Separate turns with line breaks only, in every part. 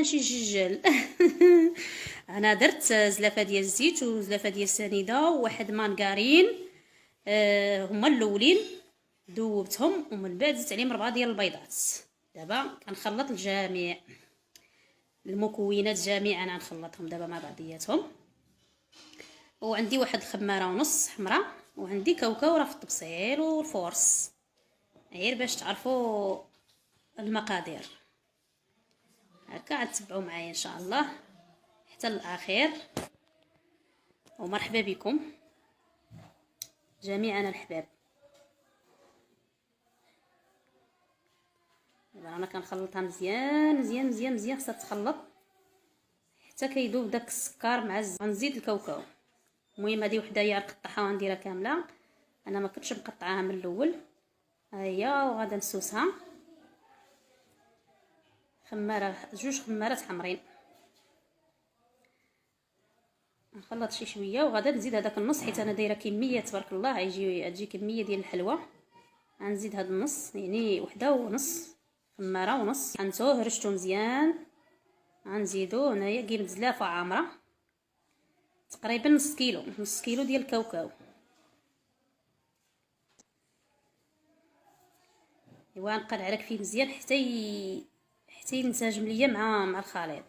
شي ججال. انا درت زلافه ديال الزيت وزلافه ديال السنيده وواحد مانكارين. هما الاولين ذوبتهم ومن بعد زدت عليهم 4 ديال البيضات. دابا كنخلط الجميع المكونات جميعا، غنخلطهم دابا مع بعضياتهم. وعندي واحد الخماره ونص حمراء، وعندي كاوكاو راه في الطبسيل والفورس، غير باش تعرفوا المقادير. هكا غتبعوا معايا ان شاء الله حتى الاخير. ومرحبا بكم جميعا الحباب. دابا انا كنخلطها مزيان مزيان مزيان مزيان، خصها تخلط حتى كيذوب داك السكر مع غنزيد الكاوكاو. المهم هذه وحده هي غنقطعها ونديرها كامله، انا ما كنتش مقطعاها من الاول. ها هي وغادا نسوسها خماره، 2 خمارات حمرين. نخلط شي شويه وغادا نزيد هذاك النص، حيت انا دايره كميه تبارك الله غتجي كميه ديال الحلوى. غنزيد هذا النص، يعني وحده ونص، خماره ونص. حنتوه هرشتو مزيان. غنزيدو هنايا كيب زلافه عامره تقريبا نص كيلو ديال الكاوكاو. ايوا نقلع لك فيه مزيان حتى ينسجم ليا مع الخليط.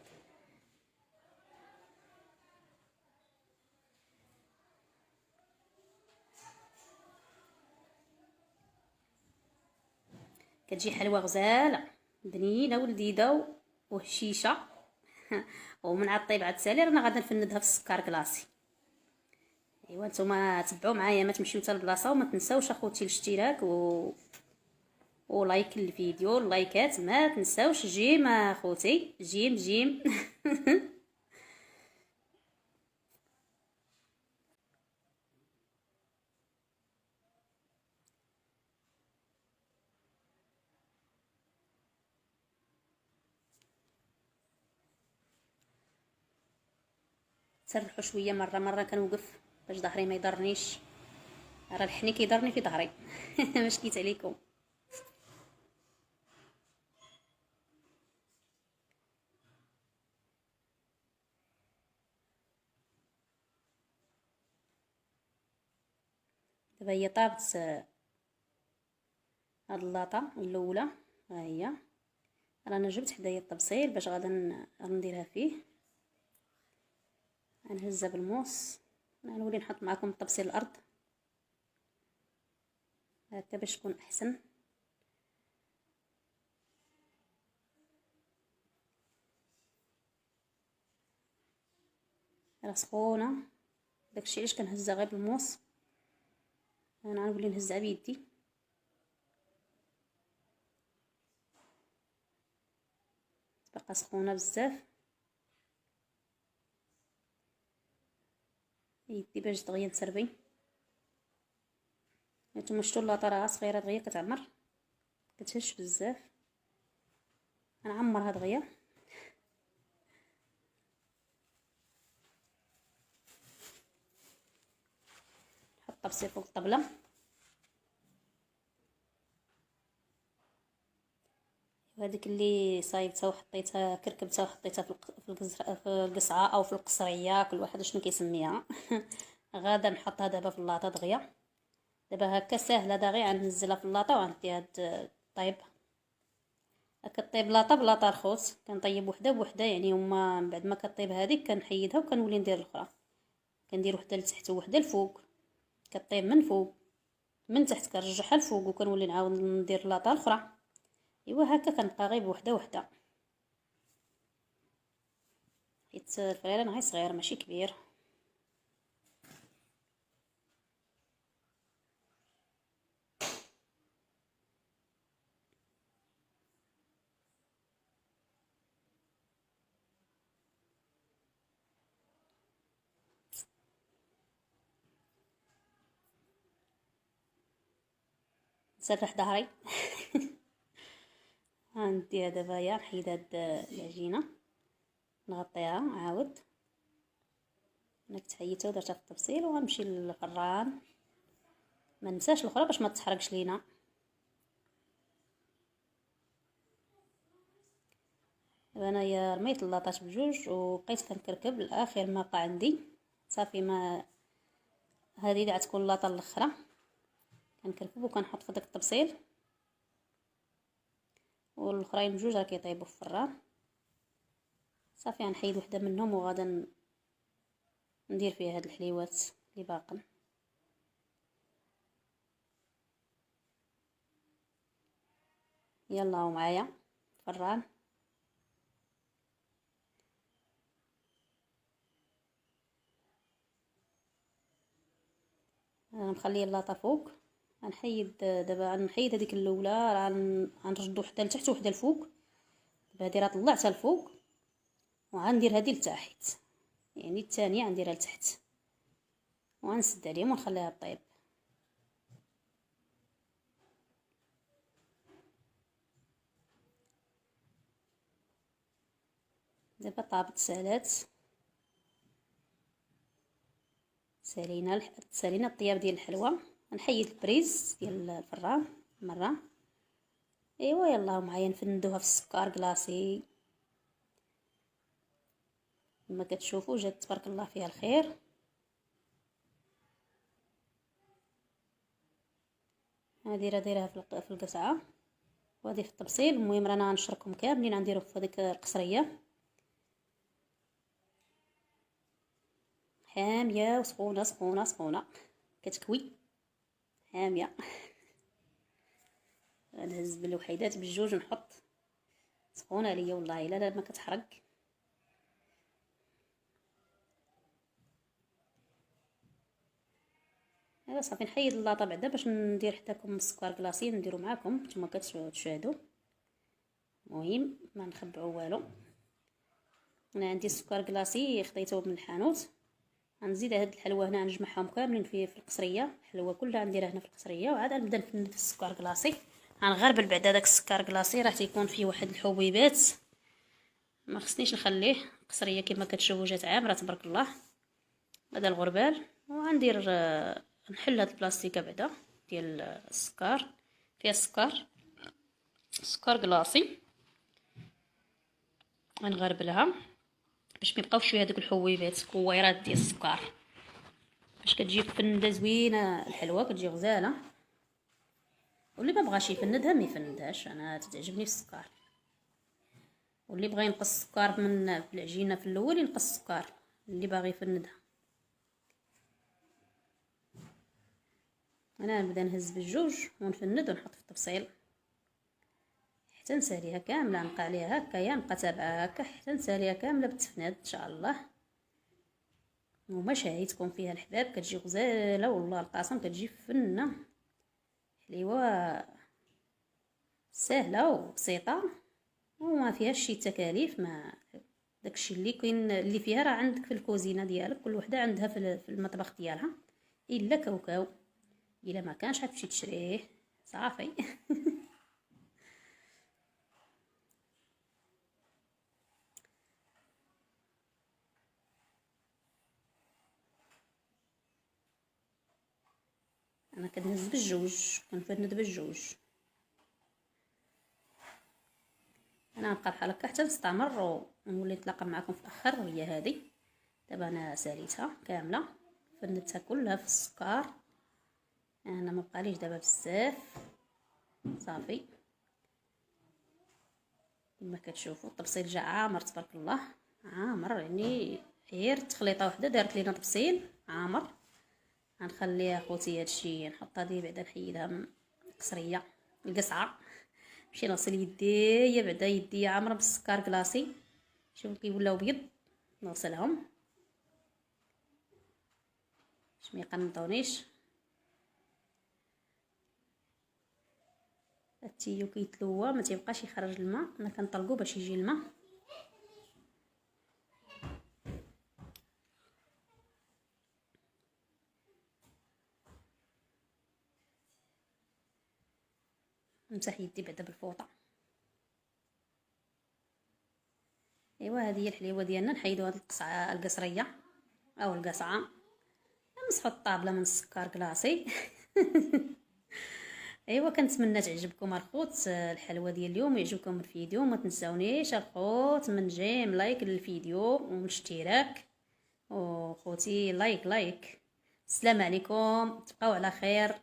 كتجي حلوه غزاله بنينه ولذيذه وهشيشه. ومن عاد طيب عاد سالي رانا غادا نفندها في السكر كلاصي. ايوا نتوما تبعوا معايا، ما تمشيو حتى البلاصه، وما تنساوش اخوتي الاشتراك ولايك الفيديو. اللايكات ما تنساوش، جيم اخوتي، جيم جيم. تسرحوا شويه، مره كنوقف باش ظهري ما يضرنيش، راه الحني كيضرني في ظهري. باش كيت عليكم. دابا هي طابت هاد اللاطه الاولى. ها هي رانا جبت حدايا الطبسيل باش غادا نديرها فيه. غنهزها بالموس، غنولي نحط معكم الطبسيل الارض هكا باش تكون احسن. راه سخونه، داكشي علاش كنهزها غير بالموس. انا غنولي نهزها بيدي. باقا سخونه بزاف، يدي باش دغيا تسربي. نتوما شفتوا اللاطه راه صغيره دغيا كتعمر، كتهش بزاف. غنعمرها دغيا. نحط الطبسيل فوق الطبله. وهذيك اللي صايبتها وحطيتها كركبتها وحطيتها في القصعه او في القصريه، كل واحد شنو كيسميها. غادا نحطها دابا في اللاطه دغيا. دابا هكا ساهله دغيا غنزلها في اللاطه وغنديها طيب. هكا طيب لاطه بلاطه الخوت، كنطيب وحده بوحده، يعني هما من بعد ما كطيب هذيك كنحيدها وكنولي ندير الاخرى. كندير وحده لتحت ووحده الفوق، كطيب من فوق من تحت كنرجعها الفوق وكنولي نعاود ندير اللاطه الاخرى. ايوا هكا كنبقى غير بوحده وحده، حيت الفريران غير صغير ماشي كبير. نسرح ظهري. غنديها دابا يا نحيد هاد العجينه نغطيها عاود. انا كنت حيدتها ودرتها في الطبسيل وغنمشي للفران. ما ننساش الاخرى باش ما تحرقش لينا. انايا رميت اللاطات بجوج وبقيت كنكركب لاخر ما بقى عندي. صافي ما هذه اللي غتكون اللاطه الاخرى كنكركب وكنحط في داك الطبسيل، والاخرين بجوج راه كيطيبوا في الفران. صافي غنحيد وحده منهم وغادا ندير فيها هاد الحليوات اللي باقن. يلا معايا الفران. انا مخليه اللاطه فوق، غنحيد دابا، غنحيد هذيك الاولى، راه غنردو وحده لتحت وحده الفوق. دابا هادي راه طلعتها الفوق وغندير هادي لتحت، يعني الثانيه غنديرها لتحت وغنسد عليهم ونخليها طيب. دابا طابت سالات، سالينا الطياب ديال الحلوى. غنحيد البريز ديال الفران مره. ايوا يلا معايا نفندوها في السكر كلاصي كما كتشوفوا، جات تبارك الله فيها الخير. هذه راه دايرها في القصعه وهذه في الطبسيل. المهم رانا غنشركهم كاملين غنديرهم في هذيك القصريه حاميه وسخونه سخونه سخونه كتكوي حاميه. نهز بالوحيدات بالجوج ونحط سخونه عليا والله لا ما كتحرق. ايوا صافي نحيد اللاطه بعدا باش ندير حداكم السكر كلاصي نديرو معاكم نتوما كتشاهدوا. المهم ما نخبعوا والو. انا عندي السكر كلاصي خديته من الحانوت. غنزيد هاد الحلوى هنا نجمعهم كاملين في القصريه، الحلوى كلها نديرها هنا في القصريه وعاد نبدا نفند في السكر كلاصي. غنغربل بعدا داك السكر كلاصي راه تيكون فيه واحد الحبيبات ما خصنيش نخليه. القصريه كما كتشوفوا جات عامره تبارك الله. هذا الغربال وغندير نحل هاد البلاستيكه بعدا ديال السكر فيها السكر، سكر كلاصي. غنغربلها باش ما يبقاوش فيها هذوك الحبيبات كويرات ديال السكر، باش كتجي فنده زوينه الحلوه كتجي غزاله. واللي ما بغاش يفندها ما يفندهاش، انا تعجبني في السكر. واللي بغى ينقص السكر من العجينه في الاول ينقص السكر، اللي باغي يفندها. انا نبدا نهز بالجوج ونفند ونحط في الطبسيل حتى نساليها كامله، نبقى عليها هكايا نبقى تابعها هكا حتى نساليها كامله بالتفناد ان شاء الله. وما شاهيتكم فيها الحباب كتجي غزاله والله القاسم كتجي فنه حليوه سهله وبسيطه وما فيهاش شي تكاليف. ما داكشي اللي كاين اللي فيها راه عندك في الكوزينه ديالك، كل وحده عندها في المطبخ ديالها الا كاوكاو. الا ما كانش غتمشي تشريه صافي. انا كنهز بالجوج كنفند بالجوج. انا نبقى بحال هكا حتى نستمر ونولي نتلاقى معكم في الاخر. وهي هذه دابا انا ساليتها كامله فندتها كلها في السكر. انا ما بقاليش دابا بزاف صافي كما كتشوفوا. الطبسيل جا عامر تبارك الله عامر، يعني غير تخليطه وحده دارت لينا طبسيل عامر. غنخليها خوتي هادشي نحط هذه بعدا نحيدها من القصريه القصعه. نمشي نغسل يديا بعدا يديا عامره بالسكر كلاصي. شوفوا كي ولاو بيض نغسلهم باش ما يقنطونيش. التيو كيتلوى ما تيبقاش يخرج الماء، انا كنطلقو باش يجي الماء. نمسح يدي بعدا بالفوطه. ايوا هذه هي الحليوه ديالنا. نحيدو هاد القصعه القصريه او القصعه، نمسحو الطابله من السكر كلاصي. ايوا كنتمنى تعجبكم الخوت الحلوه ديال اليوم، يعجبكم الفيديو. ما تنساونيش الخوت من جيم لايك للفيديو والاشتراك، وخوتي لايك. السلام عليكم، تبقاو على خير.